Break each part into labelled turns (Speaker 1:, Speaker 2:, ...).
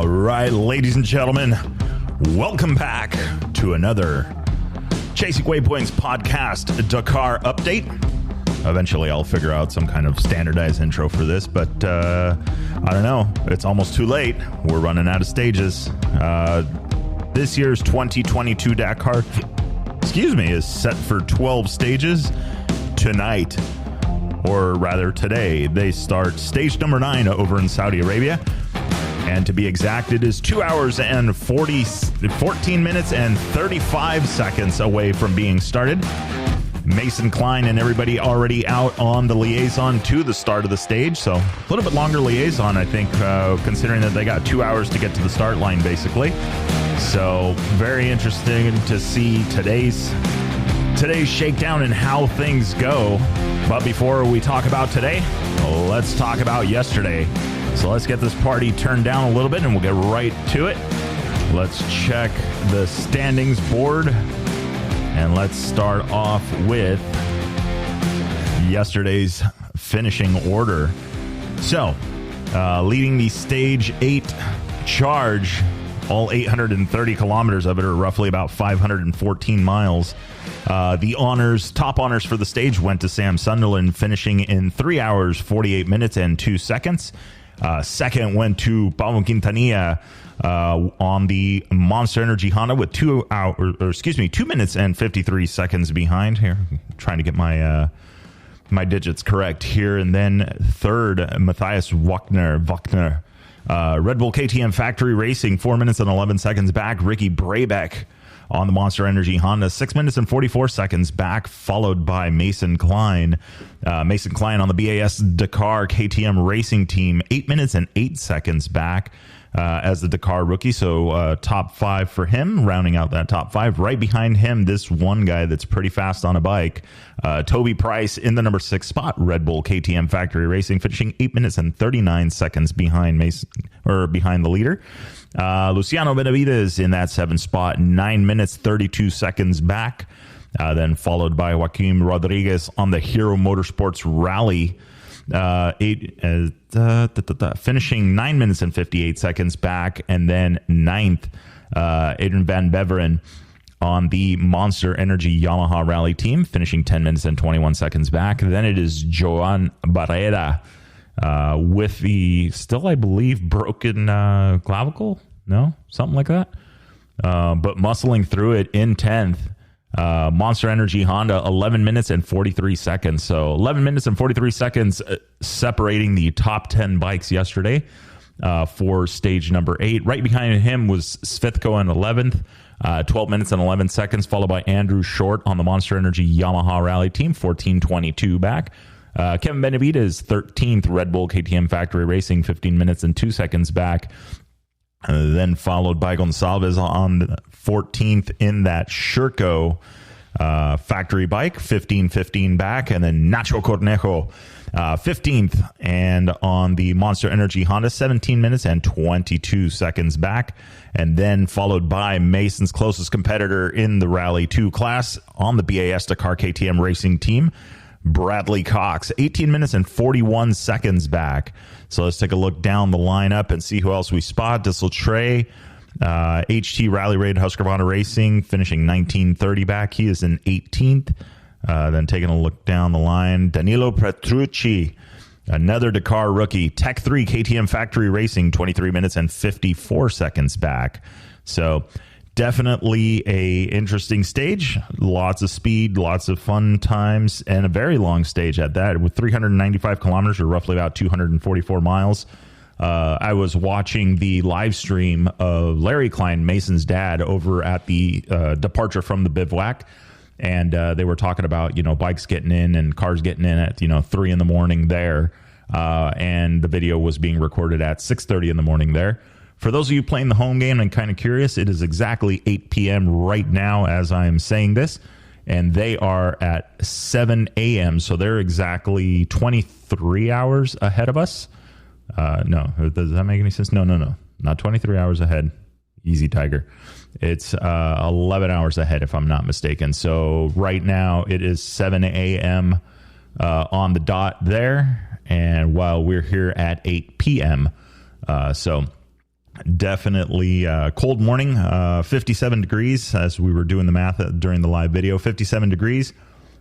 Speaker 1: right, ladies and gentlemen, welcome back to another Chasing Waypoints podcast Dakar update. Eventually, I'll figure out some kind of standardized intro for this, but I don't know. It's almost too late. We're running out of stages. This year's 2022 Dakar, is set for 12 stages. Tonight, or rather today, they start stage number 9 over in Saudi Arabia. And to be exact, it is 2 hours and 14 minutes and 35 seconds away from being started. Mason Klein and everybody already out on the liaison to the start of the stage. So a little bit longer liaison, I think, considering that they got 2 hours to get to the start line, basically. So very interesting to see today's shakedown and how things go. But before we talk about today, let's talk about yesterday. So let's get this party turned down a little bit and we'll get right to it. Let's check the standings board. And let's start off with yesterday's finishing order. So, leading the stage 8 charge, all 830 kilometers of it, are roughly about 514 miles. The top honors for the stage went to Sam Sunderland, finishing in 3 hours, 48 minutes, and 2 seconds. Second went to Paulo Quintanilla on the Monster Energy Honda with 2 minutes and 53 seconds behind. Here, I'm trying to get my digits correct here. And then third, Matthias Wagner, Red Bull KTM Factory Racing, 4 minutes and 11 seconds back. Ricky Brabec on the Monster Energy Honda, 6 minutes and 44 seconds back, followed by Mason Klein. Mason Klein on the BAS Dakar KTM Racing Team, 8 minutes and 8 seconds back as the Dakar rookie. So top 5 for him, rounding out that top 5. Right behind him, this one guy that's pretty fast on a bike, Toby Price in the number 6 spot, Red Bull KTM Factory Racing, finishing 8 minutes and 39 seconds behind behind the leader. Luciano Benavides in that 7th spot, 9 minutes, 32 seconds back. Then followed by Joaquim Rodriguez on the Hero Motorsports Rally, finishing 9 minutes and 58 seconds back. And then 9th, Adrian Van Beveren on the Monster Energy Yamaha Rally team, finishing 10 minutes and 21 seconds back. Then it is Joan Barrera with the still, I believe, broken clavicle? No? Something like that? But muscling through it in 10th. Monster Energy Honda, 11 minutes and 43 seconds. So 11 minutes and 43 seconds separating the top 10 bikes yesterday for stage number 8. Right behind him was Svitko in 11th, 12 minutes and 11 seconds, followed by Andrew Short on the Monster Energy Yamaha Rally team, 14:22 back. Kevin Benavides, 13th, Red Bull KTM Factory Racing, 15 minutes and 2 seconds back. Then followed by Gonçalves on 14th in that Sherco factory bike, 15:15 back. And then Nacho Cornejo, 15th, and on the Monster Energy Honda, 17 minutes and 22 seconds back. And then followed by Mason's closest competitor in the Rally 2 class on the BAS Dakar KTM Racing team, Bradley Cox, 18 minutes and 41 seconds back. So let's take a look down the lineup and see who else we spot. Dissel Trey, HT Rally Raid Husqvarna Racing, finishing 19:30 back. He is in 18th. Then taking a look down the line, Danilo Petrucci, another Dakar rookie, Tech 3 KTM Factory Racing, 23 minutes and 54 seconds back. So definitely a interesting stage. Lots of speed, lots of fun times, and a very long stage at that, with 395 kilometers, or roughly about 244 miles. I was watching the live stream of Larry Klein, Mason's dad, over at the departure from the bivouac, and they were talking about, bikes getting in and cars getting in at 3 in the morning there, and the video was being recorded at 6:30 in the morning there. For those of you playing the home game and kind of curious, it is exactly 8 p.m. right now as I'm saying this, and they are at 7 a.m., so they're exactly 23 hours ahead of us. No, does that make any sense? No, not 23 hours ahead. Easy, Tiger. It's 11 hours ahead, if I'm not mistaken. So right now it is 7 a.m. On the dot there, and while we're here at 8 p.m., so definitely cold morning, 57 degrees as we were doing the math during the live video, 57 degrees.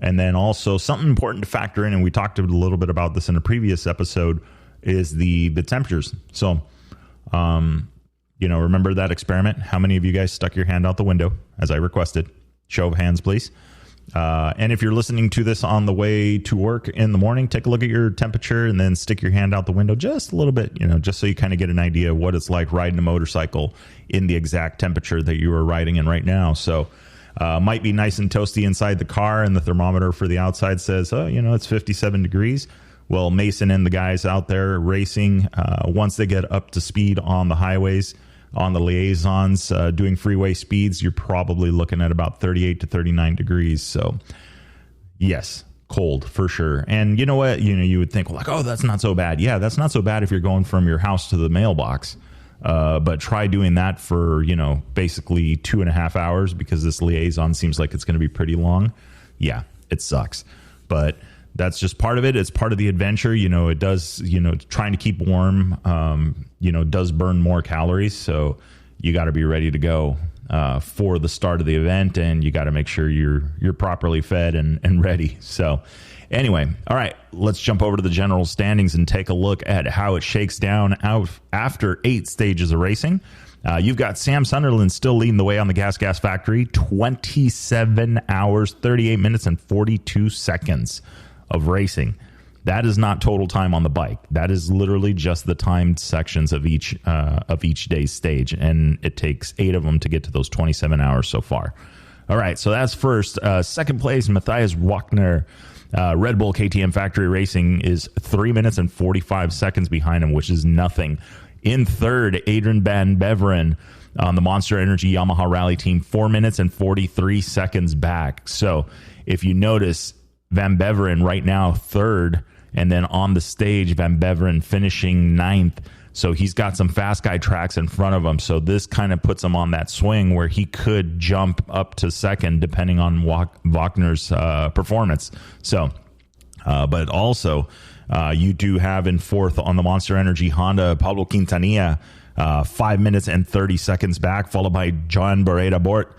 Speaker 1: And then also something important to factor in, and we talked a little bit about this in a previous episode, is the temperatures. So, remember that experiment? How many of you guys stuck your hand out the window as I requested? Show of hands, please. And if you're listening to this on the way to work in the morning, take a look at your temperature and then stick your hand out the window just a little bit, just so you kind of get an idea of what it's like riding a motorcycle in the exact temperature that you are riding in right now. So might be nice and toasty inside the car, and the thermometer for the outside says, it's 57 degrees. Well, Mason and the guys out there racing, once they get up to speed on the highways, on the liaisons, doing freeway speeds, you're probably looking at about 38 to 39 degrees. So, yes, cold for sure. And you know what? You would think, oh, that's not so bad. Yeah, that's not so bad if you're going from your house to the mailbox. But try doing that for, basically 2.5 hours, because this liaison seems like it's going to be pretty long. Yeah, it sucks. But that's just part of it. It's part of the adventure. It does, trying to keep warm, does burn more calories. So you got to be ready to go for the start of the event, and you got to make sure you're properly fed and ready. So anyway, all right, let's jump over to the general standings and take a look at how it shakes down out after 8 stages of racing. You've got Sam Sunderland still leading the way on the Gas Factory, 27 hours, 38 minutes, and 42 seconds of racing. That is not total time on the bike. That is literally just the timed sections of each day's stage, and it takes 8 of them to get to those 27 hours so far. All right, so that's first. Second place, Matthias Wagner. Red Bull KTM Factory Racing is 3 minutes and 45 seconds behind him, which is nothing. In third, Adrian Van Beveren on the Monster Energy Yamaha Rally Team, 4 minutes and 43 seconds back. So if you notice, Van Beveren right now third, and then on the stage, Van Beveren finishing 9th. So he's got some fast guy tracks in front of him. So this kind of puts him on that swing where he could jump up to second depending on Wagner's performance. So, but also you do have in fourth on the Monster Energy Honda, Pablo Quintanilla, 5 minutes and 30 seconds back, followed by John Barreda Bort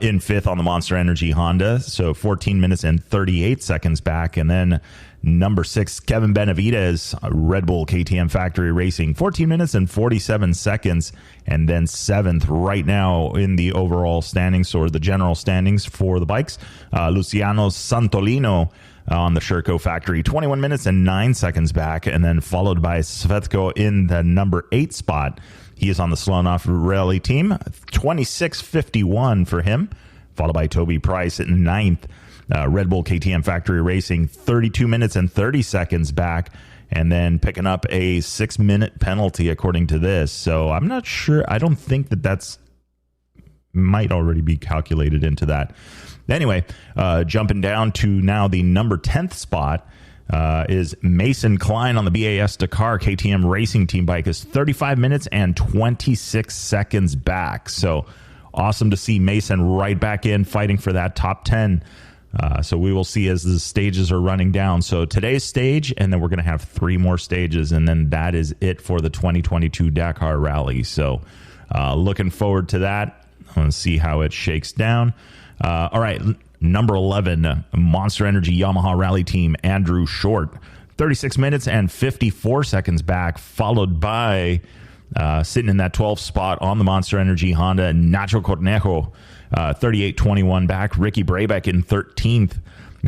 Speaker 1: in fifth on the Monster Energy Honda. So 14 minutes and 38 seconds back. And then number 6, Kevin Benavidez, Red Bull KTM Factory Racing, 14 minutes and 47 seconds. And then 7th right now in the overall standings, or the general standings for the bikes, Luciano Santolino on the Sherco Factory, 21 minutes and 9 seconds back. And then followed by Svetko in the number 8 spot. He is on the Slonoff Rally team, 26:51 for him, followed by Toby Price at 9th. Red Bull KTM Factory Racing, 32 minutes and 30 seconds back, and then picking up a 6-minute penalty according to this. So I'm not sure. I don't think that's might already be calculated into that. Anyway, jumping down to now the number 10th spot is Mason Klein on the BAS Dakar KTM Racing Team bike, is 35 minutes and 26 seconds back. So awesome to see Mason right back in fighting for that top 10. So we will see as the stages are running down. So today's stage, and then we're going to have 3 more stages, and then that is it for the 2022 Dakar Rally. So looking forward to that. Let's see how it shakes down. All right, number 11, Monster Energy Yamaha Rally Team, Andrew Short, 36 minutes and 54 seconds back, followed by sitting in that 12th spot on the Monster Energy Honda, Nacho Cornejo, 38:21 back. Ricky Brabec in 13th,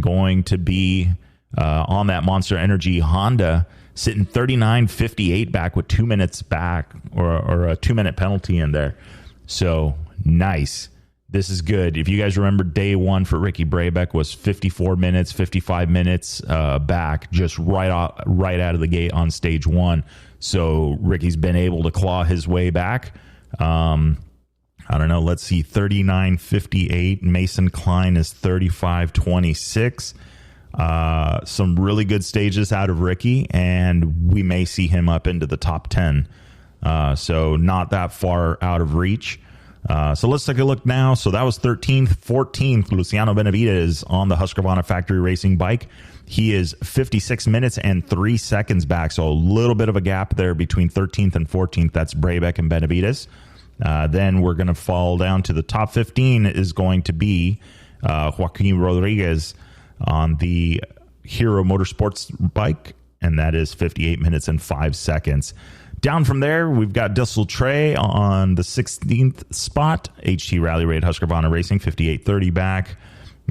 Speaker 1: going to be on that Monster Energy Honda, sitting 39:58 back with 2 minutes back, or a 2-minute penalty in there. So nice. This is good. If you guys remember, day one for Ricky Brabec was 54 minutes, 55 minutes back, just right out of the gate on stage 1. So Ricky's been able to claw his way back. I don't know. Let's see. 39:58. Mason Klein is 35:26. Some really good stages out of Ricky, and we may see him up into the top 10. So not that far out of reach. So let's take a look now. So that was 13th. 14th, Luciano Benavidez on the Husqvarna Factory Racing bike. He is 56 minutes and 3 seconds back, so a little bit of a gap there between 13th and 14th. That's Brabec and Benavides. Then we're going to fall down to the top 15 is going to be Joaquin Rodriguez on the Hero Motorsports bike, and that is 58 minutes and 5 seconds. Down from there, we've got Dusseltrey on the 16th spot. HT Rally Raid Husqvarna Racing, 58.30 back.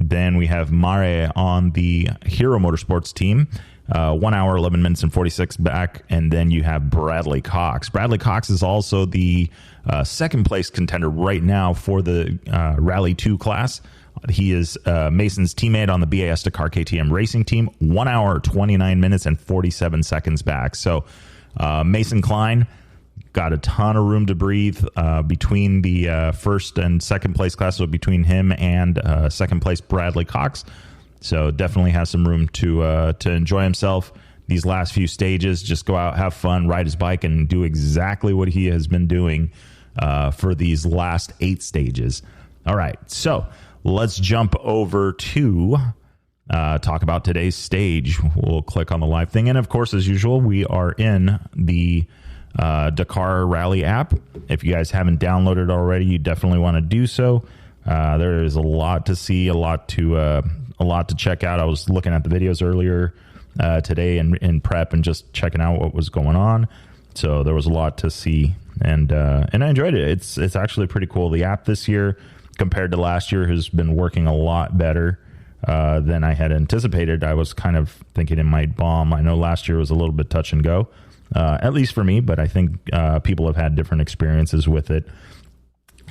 Speaker 1: Then we have Mare on the Hero Motorsports team, 1 hour, 11 minutes, and 46 back. And then you have Bradley Cox. Bradley Cox is also the second place contender right now for the Rally 2 class. He is Mason's teammate on the BAS Dakar KTM racing team, 1 hour, 29 minutes, and 47 seconds back. So Mason Klein got a ton of room to breathe between the first and second place class, so between him and second place Bradley Cox. So definitely has some room to enjoy himself these last few stages. Just go out, have fun, ride his bike, and do exactly what he has been doing for these last 8 stages. All right, so let's jump over to talk about today's stage. We'll click on the live thing. And of course, as usual, we are in the Dakar Rally app. If you guys haven't downloaded it already, you definitely want to do so. There is a lot to see, a lot to check out. I was looking at the videos earlier today in prep and just checking out what was going on. So there was a lot to see, and I enjoyed it. It's actually pretty cool. The app this year compared to last year has been working a lot better than I had anticipated. I was kind of thinking it might bomb. I know last year was a little bit touch and go, at least for me, but I think people have had different experiences with it.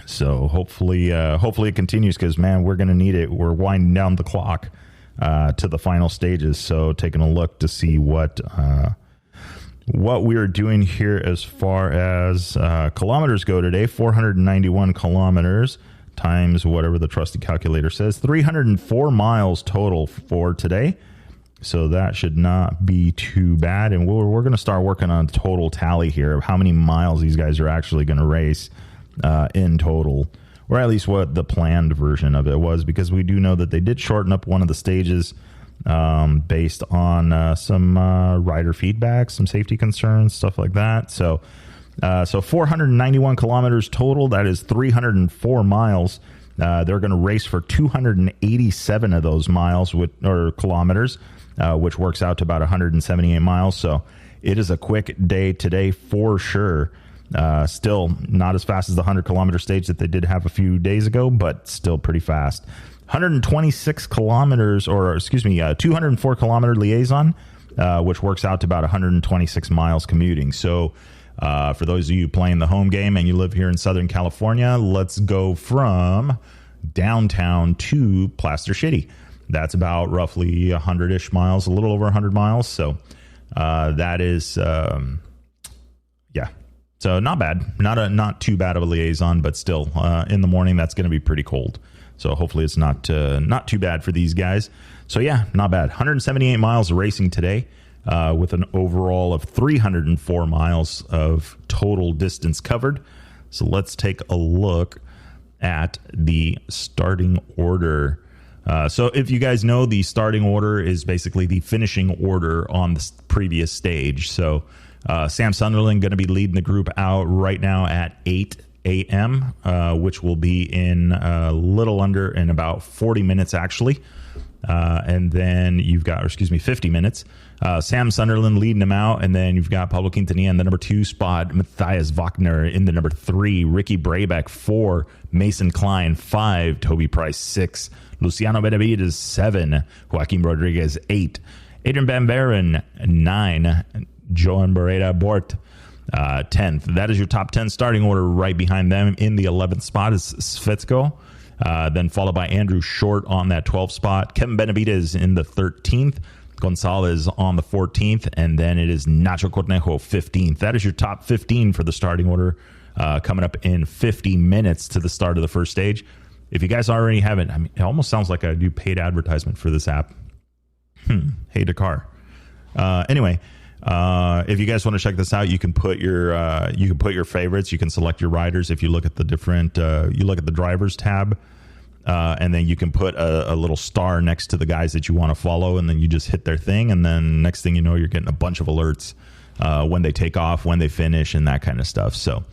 Speaker 1: So hopefully it continues, because, man, we're going to need it. We're winding down the clock to the final stages. So taking a look to see what we are doing here as far as kilometers go today. 491 kilometers times whatever the trusty calculator says. 304 miles total for today. So that should not be too bad. And we're going to start working on a total tally here of how many miles these guys are actually going to race in total, or at least what the planned version of it was, because we do know that they did shorten up one of the stages based on some rider feedback, some safety concerns, stuff like that. So 491 kilometers total. That is 304 miles. They're going to race for 287 of those miles or kilometers, which works out to about 178 miles. So it is a quick day today for sure. Still not as fast as the 100-kilometer stage that they did have a few days ago, but still pretty fast. 126 kilometers, 204-kilometer liaison, which works out to about 126 miles commuting. So for those of you playing the home game and you live here in Southern California, let's go from downtown to Plaster City. That's about roughly 100-ish miles, a little over 100 miles. So that is, so not bad. Not too bad of a liaison, but still, in the morning, that's going to be pretty cold. So hopefully it's not too bad for these guys. So yeah, not bad. 178 miles of racing today, with an overall of 304 miles of total distance covered. So let's take a look at the starting order. So if you guys know, the starting order is basically the finishing order on the previous stage. So Sam Sunderland going to be leading the group out right now at 8 a.m., which will be in about 40 minutes, actually. And then you've got, 50 minutes. Sam Sunderland leading them out, and then you've got Pablo Quintanilla in the number 2 spot, Matthias Wagner in the number 3, Ricky Brabec 4, Mason Klein 5, Toby Price 6, Luciano Benavides 7, Joaquin Rodriguez 8, Adrian Van Baren 9, Johan Barreda Bort 10th. That is your top 10 starting order. Right behind them in the 11th spot is Svetsko, then followed by Andrew Short on that 12th spot, Kevin Benavides in the 13th, Gonzalez on the 14th, and then it is Nacho Cornejo 15th. That is your top 15 for the starting order, coming up in 50 minutes to the start of the first stage. If you guys already haven't, I mean, it almost sounds like I do paid advertisement for this app. Hey, Dakar. Anyway, if you guys want to check this out, you can put your favorites. You can select your riders. If you look at the different, you look at the drivers tab and then you can put a little star next to the guys that you want to follow, and then you just hit their thing, and then next thing you know, you're getting a bunch of alerts when they take off, when they finish, and that kind of stuff. So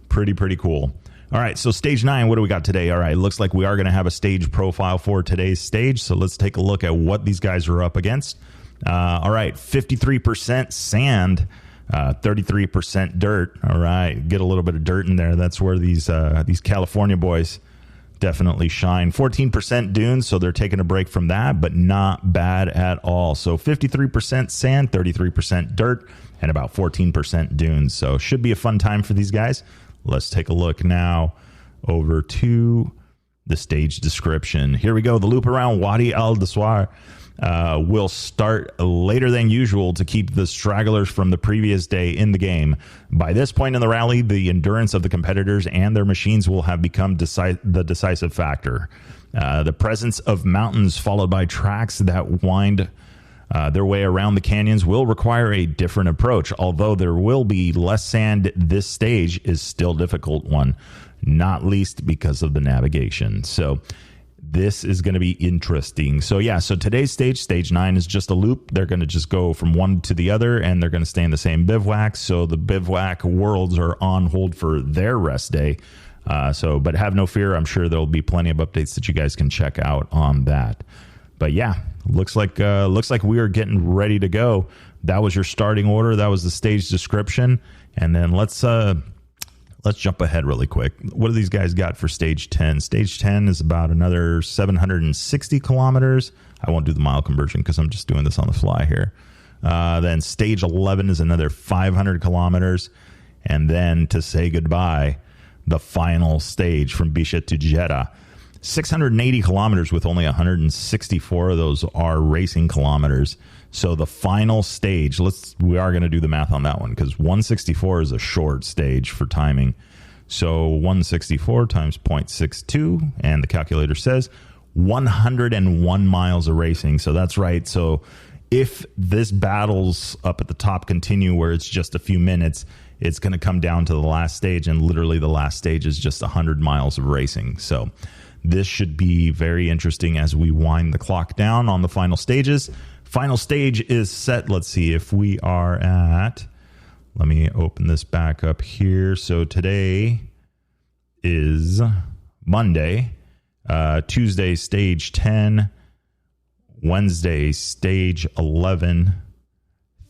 Speaker 1: pretty cool. All right, so stage 9, what do we got today? All right, looks like we are going to have a stage profile for today's stage, so let's take a look at what these guys are up against. All right, 53% sand, 33% dirt. All right, get a little bit of dirt in there. That's where these California boys definitely shine. 14% dunes, so they're taking a break from that, but not bad at all. So 53% sand, 33% dirt, and about 14% dunes. So should be a fun time for these guys. Let's take a look now over to the stage description. Here we go. The loop around Wadi Al Daswar will start later than usual to keep the stragglers from the previous day in the game. By this point in the rally, the endurance of the competitors and their machines will have become the decisive factor. The presence of mountains followed by tracks that wind their way around the canyons will require a different approach. Although there will be less sand, this stage is still a difficult one, not least because of the navigation. So this is going to be interesting. So yeah, so today's stage 9, is just a loop. They're going to just go from one to the other, and they're going to stay in the same bivouac. So the bivouac worlds are on hold for their rest day. But have no fear. I'm sure there'll be plenty of updates that you guys can check out on that. But yeah, looks like we are getting ready to go. That was your starting order. That was the stage description. And then let's jump ahead really quick. What do these guys got for stage 10? Stage 10 is about another 760 kilometers. I won't do the mile conversion because I'm just doing this on the fly here. Then stage 11 is another 500 kilometers. And then to say goodbye, the final stage from Bisha to Jeddah. 680 kilometers, with only 164 of those are racing kilometers. So the final stage, we are going to do the math on that one, because 164 is a short stage for timing. So 164 times 0.62, and the calculator says 101 miles of racing. So that's right. So if this battles up at the top continue where it's just a few minutes, it's going to come down to the last stage, and literally the last stage is just 100 miles of racing. So this should be very interesting as we wind the clock down on the final stages. Final stage is set. Let's see if we are at, let me open this back up here. So today is Monday, Tuesday, stage 10, Wednesday, stage 11,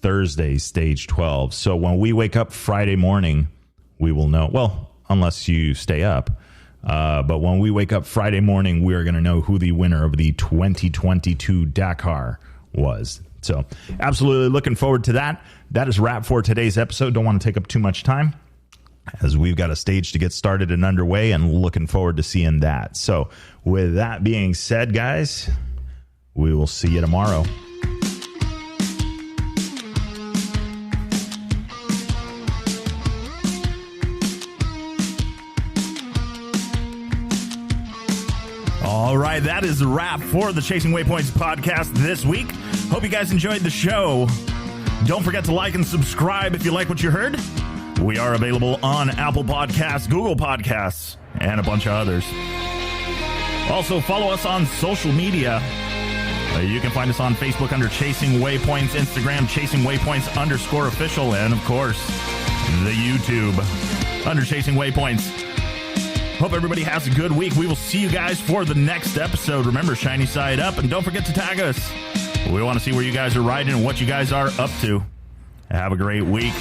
Speaker 1: Thursday, stage 12. So when we wake up Friday morning, we will know, well, unless you stay up. But when we wake up Friday morning, we are going to know who the winner of the 2022 Dakar was. So absolutely looking forward to that. That is wrap for today's episode. Don't want to take up too much time, as we've got a stage to get started and underway, and looking forward to seeing that. So with that being said, guys, we will see you tomorrow. All right, that is the wrap for the Chasing Waypoints podcast this week. Hope you guys enjoyed the show. Don't forget to like and subscribe if you like what you heard. We are available on Apple Podcasts, Google Podcasts, and a bunch of others. Also, follow us on social media. You can find us on Facebook under Chasing Waypoints, Instagram Chasing Waypoints _official, and of course, the YouTube under Chasing Waypoints. Hope everybody has a good week. We will see you guys for the next episode. Remember, shiny side up, and don't forget to tag us. We want to see where you guys are riding and what you guys are up to. Have a great week.